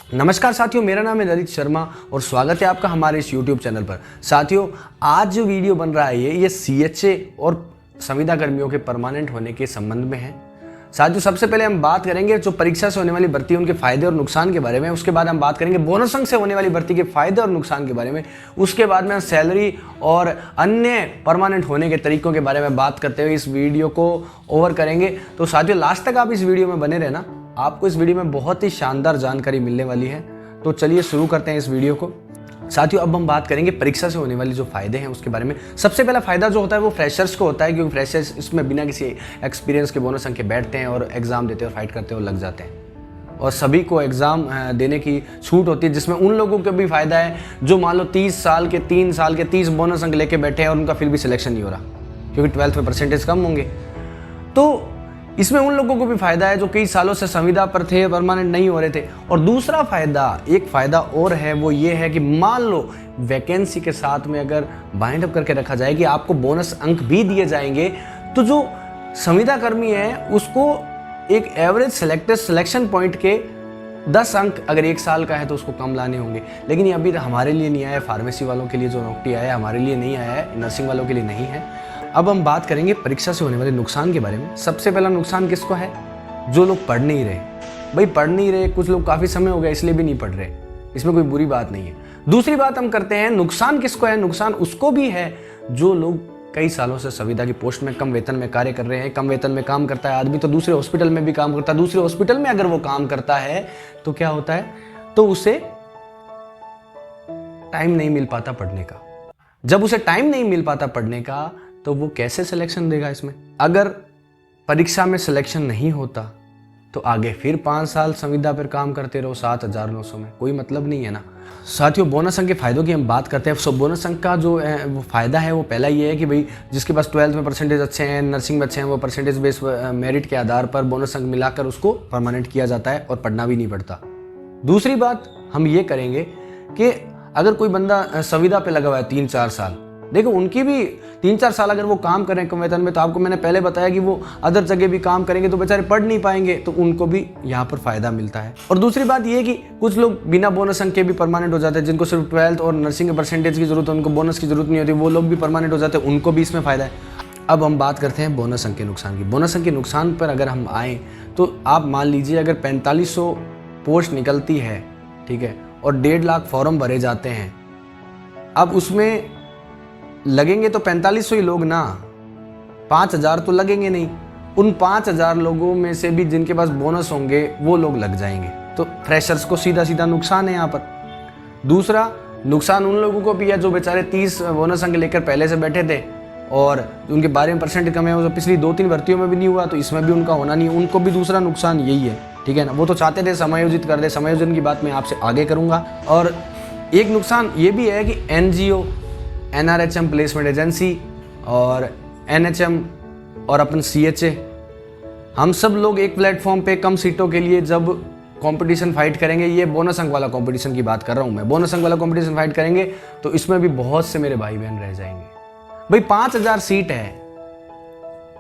नमस्कार साथियों, मेरा नाम है ललित शर्मा और स्वागत है आपका हमारे इस YouTube चैनल पर। साथियों, आज जो वीडियो बन रहा है ये CHA और संविदा कर्मियों के परमानेंट होने के संबंध में है। साथियों, सबसे पहले हम बात करेंगे जो परीक्षा से होने वाली भर्ती है उनके फायदे और नुकसान के बारे में। उसके बाद हम बात करेंगे बोनस अंक से होने वाली भर्ती के फायदे और नुकसान के बारे में। उसके बाद में हम सैलरी और अन्य परमानेंट होने के तरीकों के बारे में बात करते हुए इस वीडियो को ओवर करेंगे। तो साथियों, लास्ट तक आप इस वीडियो में बने रहना, आपको इस वीडियो में बहुत ही शानदार जानकारी मिलने वाली है। तो चलिए शुरू करते हैं इस वीडियो को। साथियों, अब हम बात करेंगे परीक्षा से होने वाली जो फायदे हैं उसके बारे में। सबसे पहला फायदा जो होता है वो फ्रेशर्स को होता है, क्योंकि फ्रेशर्स इसमें बिना किसी एक्सपीरियंस के बोनस अंक के बैठते हैं और एग्जाम देते हैं और फाइट करते हैं और लग जाते हैं। और सभी को एग्जाम देने की छूट होती है, जिसमें उन लोगों को भी फायदा है जो मान लो 30 साल के 30 बोनस अंक लेके बैठे हैं और उनका फिर भी सिलेक्शन नहीं हो रहा, क्योंकि 12th में परसेंटेज कम होंगे। तो इसमें उन लोगों को भी फायदा है जो कई सालों से संविदा पर थे, परमानेंट नहीं हो रहे थे। और दूसरा फायदा, एक फायदा और है, वो ये है कि मान लो वैकेंसी के साथ में अगर बाइंड अप करके रखा जाए कि आपको बोनस अंक भी दिए जाएंगे, तो जो संविदा कर्मी है उसको एक एवरेज सिलेक्शन पॉइंट के 10 अंक अगर 1 साल का है तो उसको कम लाने होंगे। लेकिन ये अभी हमारे लिए नहीं आया है, फार्मेसी वालों के लिए जो नौकरी आया है हमारे लिए नहीं आया है, नर्सिंग वालों के लिए नहीं है। अब हम बात करेंगे परीक्षा से होने वाले नुकसान के बारे में। सबसे पहला नुकसान किसको है? जो लोग पढ़ नहीं रहे। भाई पढ़ नहीं रहे, कुछ लोग काफ़ी समय हो गया इसलिए भी नहीं पढ़ रहे, इसमें कोई बुरी बात नहीं है। दूसरी बात हम करते हैं, नुकसान किसको है? नुकसान उसको भी है जो लोग कई सालों से संविदा की पोस्ट में कम वेतन में कार्य कर रहे हैं। कम वेतन में काम करता है आदमी तो दूसरे हॉस्पिटल में भी काम करता है। दूसरे हॉस्पिटल में अगर वो काम करता है तो क्या होता है, तो उसे टाइम नहीं मिल पाता पढ़ने का। जब उसे टाइम नहीं मिल पाता पढ़ने का तो वो कैसे सिलेक्शन देगा इसमें? अगर परीक्षा में सिलेक्शन नहीं होता तो आगे फिर 5 साल संविदा पर काम करते रहो 7,900 में, कोई मतलब नहीं है ना। साथियों, बोनस अंक के फायदों की हम बात करते हैं। सो बोनस अंक का जो वो फायदा है वो पहला ये है कि भाई जिसके पास 12th में परसेंटेज अच्छे हैं, नर्सिंग में अच्छे हैं, वो परसेंटेज बेस मेरिट के आधार पर बोनस अंक मिलाकर उसको परमानेंट किया जाता है और पढ़ना भी नहीं पड़ता। दूसरी बात हम ये करेंगे कि अगर कोई बंदा संविदा पे लगा हुआ है 3-4 साल, देखो उनकी भी 3-4 साल अगर वो काम करें कम वेतन में, तो आपको मैंने पहले बताया कि वो अदर जगह भी काम करेंगे तो बेचारे पढ़ नहीं पाएंगे, तो उनको भी यहाँ पर फायदा मिलता है। और दूसरी बात ये कि कुछ लोग बिना बोनस अंक के भी परमानेंट हो जाते हैं, जिनको सिर्फ 12th और नर्सिंग के परसेंटेज की जरूरत है, उनको बोनस की जरूरत नहीं होती, वो लोग भी परमानेंट हो जाते हैं, उनको भी इसमें फायदा है। अब हम बात करते हैं बोनस अंक के नुकसान की। बोनस अंक के नुकसान पर अगर हम आए तो आप मान लीजिए अगर 4500 पोस्ट निकलती है, ठीक है, और 1.5 लाख फॉर्म भरे जाते हैं, अब उसमें लगेंगे तो 4500 ही लोग ना, 5000 तो लगेंगे नहीं। उन 5000 लोगों में से भी जिनके पास बोनस होंगे वो लोग लग जाएंगे, तो फ्रेशर्स को सीधा सीधा नुकसान है यहाँ पर। दूसरा नुकसान उन लोगों को भी है जो बेचारे 30 बोनस अंक लेकर पहले से बैठे थे और उनके 12 परसेंट कम है, वो पिछली 2-3 भर्तियों में भी नहीं हुआ, तो इसमें भी उनका होना नहीं, उनको भी दूसरा नुकसान यही है, ठीक है ना। वो तो चाहते थे समायोजित कर दे, समायोजन की बात मैं आपसे आगे करूँगा। और एक नुकसान ये भी है कि NGO, NRHM प्लेसमेंट एजेंसी और NHM और अपन CHA, हम सब लोग एक प्लेटफॉर्म पे कम सीटों के लिए जब कंपटीशन फाइट करेंगे, ये बोनस अंक वाला कंपटीशन की बात कर रहा हूँ मैं, बोनस अंक वाला कंपटीशन फाइट करेंगे तो इसमें भी बहुत से मेरे भाई बहन रह जाएंगे। भाई 5000 सीट है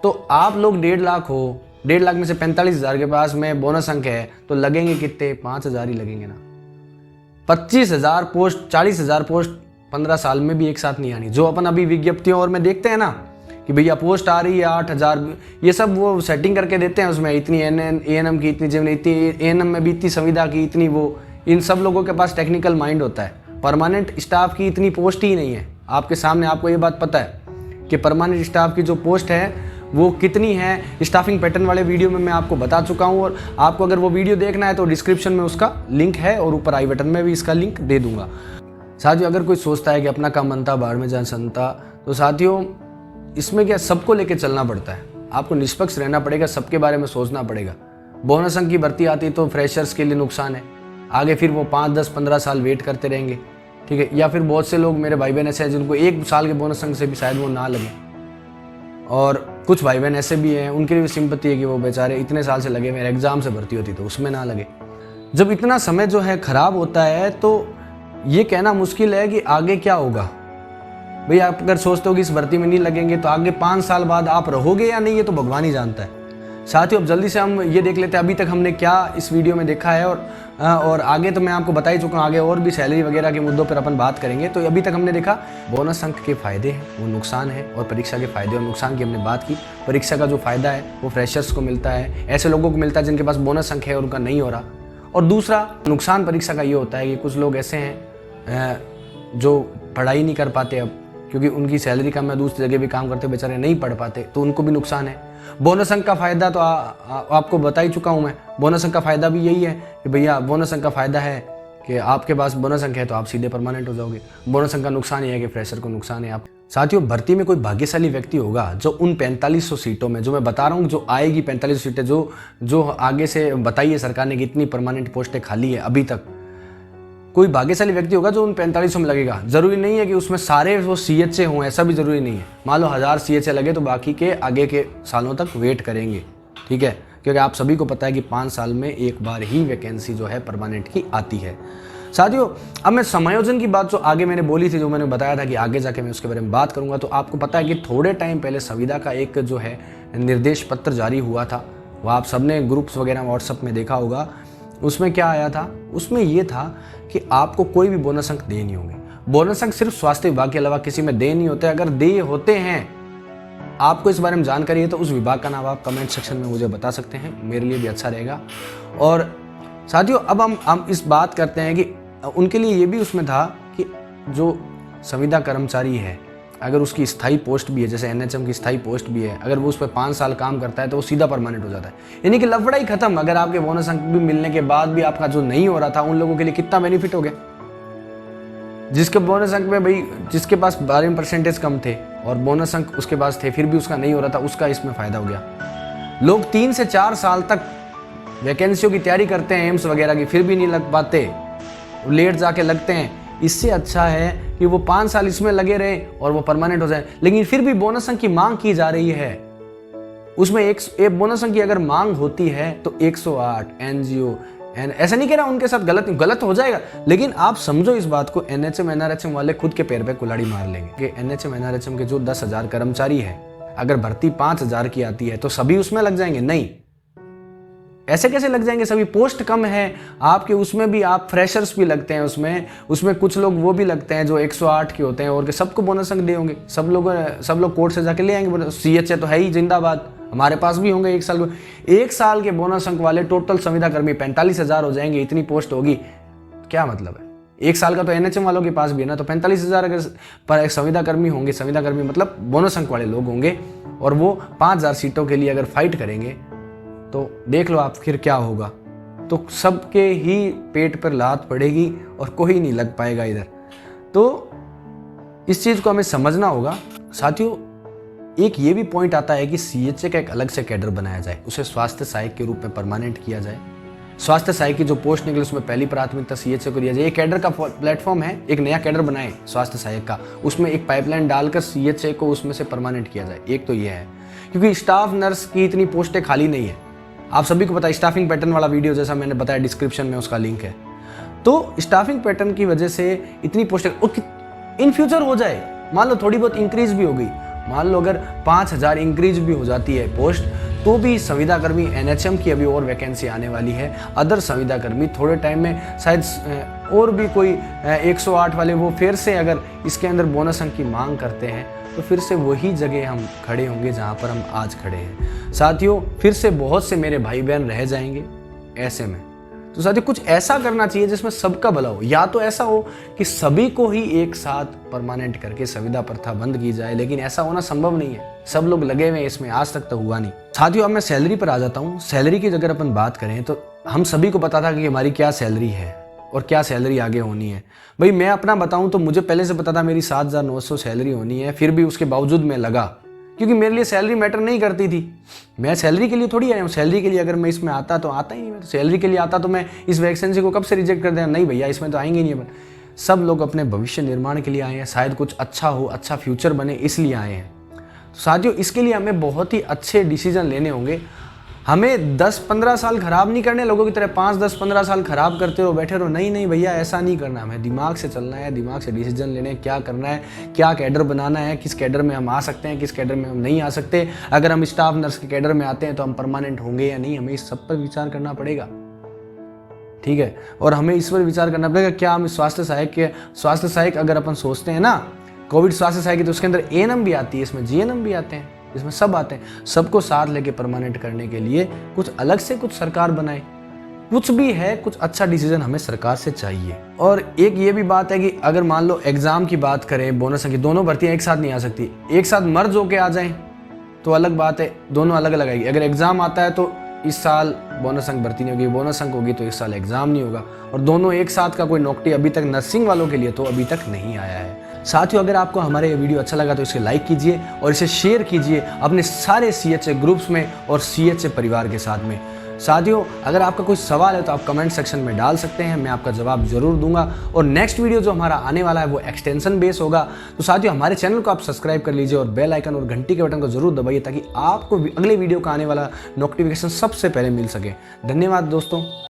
तो आप लोग 1.5 लाख हो, 1.5 लाख में से 45,000 के पास में बोनस अंक है तो लगेंगे कितने? 5,000 ही लगेंगे ना। 25,000 पोस्ट, 40,000 पोस्ट 15 साल में भी एक साथ नहीं आनी। जो अपन अभी विज्ञप्तियों और में देखते हैं ना कि भैया पोस्ट आ रही है 8,000, ये सब वो सेटिंग करके देते हैं, उसमें इतनी ANM की, इतनी जिम, इतनी ANM में भी इतनी संविदा की, इतनी वो, इन सब लोगों के पास टेक्निकल माइंड होता है। परमानेंट स्टाफ की इतनी पोस्ट ही नहीं है। आपके सामने आपको ये बात पता है कि परमानेंट स्टाफ की जो पोस्ट है वो कितनी है, स्टाफिंग पैटर्न वाले वीडियो में मैं आपको बता चुका हूँ। और आपको अगर वो वीडियो देखना है तो डिस्क्रिप्शन में उसका लिंक है और ऊपर आई बटन में भी इसका लिंक दे दूंगा। साथियों, अगर कोई सोचता है कि अपना काम बनता बाढ़ में जान संता, तो साथियों इसमें क्या, सबको लेके चलना पड़ता है, आपको निष्पक्ष रहना पड़ेगा, सबके बारे में सोचना पड़ेगा। बोनस अंक की भर्ती आती तो फ्रेशर्स के लिए नुकसान है, आगे फिर वो 5, 10, 15 साल वेट करते रहेंगे, ठीक है। या फिर बहुत से लोग मेरे भाई बहन ऐसे हैं जिनको 1 साल के बोनस अंक से भी शायद वो ना लगे, और कुछ भाई बहन ऐसे भी हैं उनके लिए भी सिंपत्ति है कि वो बेचारे इतने साल से लगे, मेरे एग्जाम से भर्ती होती तो उसमें ना लगे। जब इतना समय जो है खराब होता है तो ये कहना मुश्किल है कि आगे क्या होगा। भाई आप अगर सोचते हो कि इस भर्ती में नहीं लगेंगे तो आगे 5 साल बाद आप रहोगे या नहीं, ये तो भगवान ही जानता है। साथियों अब जल्दी से हम ये देख लेते हैं अभी तक हमने क्या इस वीडियो में देखा है, और आगे तो मैं आपको बता ही चुका हूँ, आगे और भी सैलरी वगैरह के मुद्दों पर अपन बात करेंगे। तो अभी तक हमने देखा बोनस अंक के फायदे हैं, वो नुकसान है, और परीक्षा के फायदे और नुकसान की हमने बात की। परीक्षा का जो फायदा है वो फ्रेशर्स को मिलता है, ऐसे लोगों को मिलता है जिनके पास बोनस अंक है और उनका नहीं हो रहा। और दूसरा नुकसान परीक्षा का ये होता है कि कुछ लोग ऐसे हैं जो पढ़ाई नहीं कर पाते अब, क्योंकि उनकी सैलरी कम है, दूसरी जगह भी काम करते बेचारे नहीं पढ़ पाते, तो उनको भी नुकसान है। बोनस अंक का फायदा तो आपको बता ही चुका हूँ मैं। बोनस अंक का फायदा भी यही है कि भैया बोनस अंक का फायदा है कि आपके पास बोनस अंक है तो आप सीधे परमानेंट हो जाओगे। बोनस अंक का नुकसान ये है कि फ्रेशर को नुकसान है। आप साथियों भर्ती में कोई भाग्यशाली व्यक्ति होगा जो उन 4500 सीटों में, जो मैं बता रहा हूँ जो आएगी 4500 सीटें, जो आगे से बताई है सरकार ने कि इतनी परमानेंट पोस्टें खाली है अभी तक, कोई भाग्यशाली व्यक्ति होगा जो उन 4500 में लगेगा। जरूरी नहीं है कि उसमें सारे वो CHA हों, ऐसा भी जरूरी नहीं है। मान लो 1000 CHA लगे तो बाकी के आगे के सालों तक वेट करेंगे, ठीक है, क्योंकि आप सभी को पता है कि 5 साल में एक बार ही वैकेंसी जो है परमानेंट की आती है। साथियों अब मैं समायोजन की बात जो आगे मैंने बोली थी, जो मैंने बताया था कि आगे जाके मैं उसके बारे में बात करूंगा, तो आपको पता है कि थोड़े टाइम पहले संविदा का एक जो है निर्देश पत्र जारी हुआ था, वो आप सबने ग्रुप्स वगैरह व्हाट्सएप में देखा होगा। उसमें क्या आया था? उसमें यह था कि आपको कोई भी बोनस अंक दे नहीं होंगे। बोनस अंक सिर्फ स्वास्थ्य विभाग के अलावा किसी में दे नहीं होते। अगर दे होते हैं, आपको इस बारे में जानकारी है तो उस विभाग का नाम आप कमेंट सेक्शन में मुझे बता सकते हैं, मेरे लिए भी अच्छा रहेगा। और साथियों अब हम इस बात करते हैं कि उनके लिए ये भी उसमें था कि जो संविदा कर्मचारी है, अगर उसकी स्थायी पोस्ट भी है, जैसे NHM की स्थायी पोस्ट भी है, अगर वो उस पर 5 साल काम करता है तो वो सीधा परमानेंट हो जाता है। यानी कि लफड़ा ही खत्म। अगर आपके बोनस अंक भी मिलने के बाद भी आपका जो नहीं हो रहा था, उन लोगों के लिए कितना बेनिफिट हो गया। जिसके बोनस अंक में भाई, जिसके पास 12% कम थे और बोनस अंक उसके पास थे फिर भी उसका नहीं हो रहा था, उसका इसमें फायदा हो गया। लोग 3 से 4 साल तक वैकेंसियों की तैयारी करते हैं एम्स वगैरह की, फिर भी नहीं लग पाते, लेट जाके लगते हैं। इससे अच्छा है कि वो 5 साल इसमें लगे रहे और वो परमानेंट हो जाए। लेकिन फिर भी बोनस अंक की मांग की जा रही है। उसमें एक बोनस अंक की अगर मांग होती है तो 108 NGO, ऐसा नहीं कह रहा उनके साथ गलत हो जाएगा, लेकिन आप समझो इस बात को, NHM NRHM वाले खुद के पैर पे कुल्हाड़ी मार लेंगे कि NHM NRHM के जो 10,000 कर्मचारी है, अगर भर्ती 5,000 की आती है तो सभी उसमें लग जाएंगे? नहीं, ऐसे कैसे लग जाएंगे? सभी पोस्ट कम है आपके, उसमें भी आप फ्रेशर्स भी लगते हैं, उसमें कुछ लोग वो भी लगते हैं जो 108 के होते हैं, और सबको बोनस अंक दे होंगे। सब लोग कोर्ट से जाके ले आएंगे। CHA तो है ही जिंदाबाद, हमारे पास भी होंगे। 1 साल के बोनस अंक वाले टोटल संविदा कर्मी 45,000 हो जाएंगे। इतनी पोस्ट होगी, क्या मतलब है? 1 साल का तो NHM वालों के पास भी है ना, तो 45,000 अगर पर संविदा कर्मी होंगे, संविदा कर्मी मतलब बोनस अंक वाले लोग होंगे, और वो 5,000 सीटों के लिए अगर फाइट करेंगे तो देख लो आप फिर क्या होगा। तो सबके ही पेट पर लात पड़ेगी और कोई नहीं लग पाएगा इधर। तो इस चीज को हमें समझना होगा। साथियों एक ये भी पॉइंट आता है कि CHA का एक अलग से कैडर बनाया जाए, उसे स्वास्थ्य सहायक के रूप में परमानेंट किया जाए। स्वास्थ्य सहायक की जो पोस्ट निकले उसमें पहली प्राथमिकता CHA को दिया जाए। ये कैडर का प्लेटफॉर्म है, एक नया कैडर बनाए स्वास्थ्य सहायक का, उसमें एक पाइपलाइन डालकर CHA को उसमें से परमानेंट किया जाए। एक तो ये है, क्योंकि स्टाफ नर्स की इतनी पोस्टें खाली नहीं है। आप सभी को पता है, स्टाफिंग पैटर्न वाला वीडियो जैसा मैंने बताया डिस्क्रिप्शन में उसका लिंक है। तो स्टाफिंग पैटर्न की वजह से इतनी पोस्टें इन फ्यूचर हो जाए, मान लो थोड़ी बहुत इंक्रीज भी हो गई, मान लो अगर 5,000 इंक्रीज भी हो जाती है पोस्ट, तो भी संविदा कर्मी NHM की अभी और वैकेंसी आने वाली है। अदर संविदा कर्मी थोड़े टाइम में शायद और भी कोई 108 वाले वो फिर से अगर इसके अंदर बोनस अंक की मांग करते हैं तो फिर से वही जगह हम खड़े होंगे जहाँ पर हम आज खड़े हैं। साथियों फिर से बहुत से मेरे भाई बहन रह जाएंगे ऐसे में। तो साथियों कुछ ऐसा करना चाहिए जिसमें सबका भला हो। या तो ऐसा हो कि सभी को ही एक साथ परमानेंट करके संविदा प्रथा बंद की जाए, लेकिन ऐसा होना संभव नहीं है। सब लोग लगे हुए इसमें, आज तक तो हुआ नहीं। साथियों अब मैं सैलरी पर आ जाता हूँ। सैलरी की अगर अपन बात करें तो हम सभी को पता था कि हमारी क्या सैलरी है और क्या सैलरी आगे होनी है। भाई मैं अपना बताऊं तो मुझे पहले से पता था मेरी 7,900 सैलरी होनी है, फिर भी उसके बावजूद मैं लगा, क्योंकि मेरे लिए सैलरी मैटर नहीं करती थी। मैं सैलरी के लिए थोड़ी आया हूँ, सैलरी के लिए अगर मैं इसमें आता तो आता ही नहीं। मैं तो सैलरी के लिए आता तो मैं इस वैकेंसी को कब से रिजेक्ट कर दें, नहीं भैया इसमें तो आएंगे नहीं। अपन सब लोग अपने भविष्य निर्माण के लिए आए हैं, शायद कुछ अच्छा हो, अच्छा फ्यूचर बने, इसलिए आए हैं। तो साथियों इसके लिए हमें बहुत ही अच्छे डिसीजन लेने होंगे। हमें 10-15 साल खराब नहीं करने, लोगों की तरह 5-10-15 साल खराब करते रहो, बैठे रहो। नहीं भैया, ऐसा नहीं करना। हमें दिमाग से चलना है, दिमाग से डिसीजन लेने हैं, क्या करना है, क्या कैडर बनाना है, किस कैडर में हम आ सकते हैं, किस कैडर में हम नहीं आ सकते। अगर हम स्टाफ नर्स के कैडर में आते हैं तो हम परमानेंट होंगे या नहीं, हमें इस सब पर विचार करना पड़ेगा। ठीक है, और हमें इस पर विचार करना पड़ेगा क्या हम स्वास्थ्य सहायक अगर अपन सोचते हैं ना, कोविड स्वास्थ्य सहायक, तो उसके अंदर एएनएम भी आती है, इसमें जीएनएम भी आते हैं, इसमें सब आते हैं। सबको साथ लेके परमानेंट करने के लिए कुछ अलग से कुछ सरकार बनाए, कुछ भी है, कुछ अच्छा डिसीजन हमें सरकार से चाहिए। और एक ये भी बात है कि अगर मान लो एग्जाम की बात करें, बोनस की, दोनों भर्तियां एक साथ नहीं आ सकती। एक साथ मर्ज होके आ जाएं तो अलग बात है, दोनों अलग अलग आएगी। अगर एग्जाम आता है तो इस साल बोनस अंक भर्ती नहीं होगी, बोनस अंक होगी तो इस साल एग्जाम नहीं होगा, और दोनों एक साथ का कोई नौकरी अभी तक नर्सिंग वालों के लिए तो अभी तक नहीं आया है। साथियों, अगर आपको हमारे ये वीडियो अच्छा लगा तो इसे लाइक कीजिए और इसे शेयर कीजिए अपने सारे CHA ग्रुप्स में और CHA परिवार के साथ में। साथियों, अगर आपका कोई सवाल है तो आप कमेंट सेक्शन में डाल सकते हैं, मैं आपका जवाब जरूर दूंगा। और नेक्स्ट वीडियो जो हमारा आने वाला है वो एक्सटेंशन बेस होगा। तो साथियों, हमारे चैनल को आप सब्सक्राइब कर लीजिए और बेल आइकन और घंटी के बटन को जरूर दबाइए ताकि आपको अगले वीडियो का आने वाला नोटिफिकेशन सबसे पहले मिल सके। धन्यवाद दोस्तों।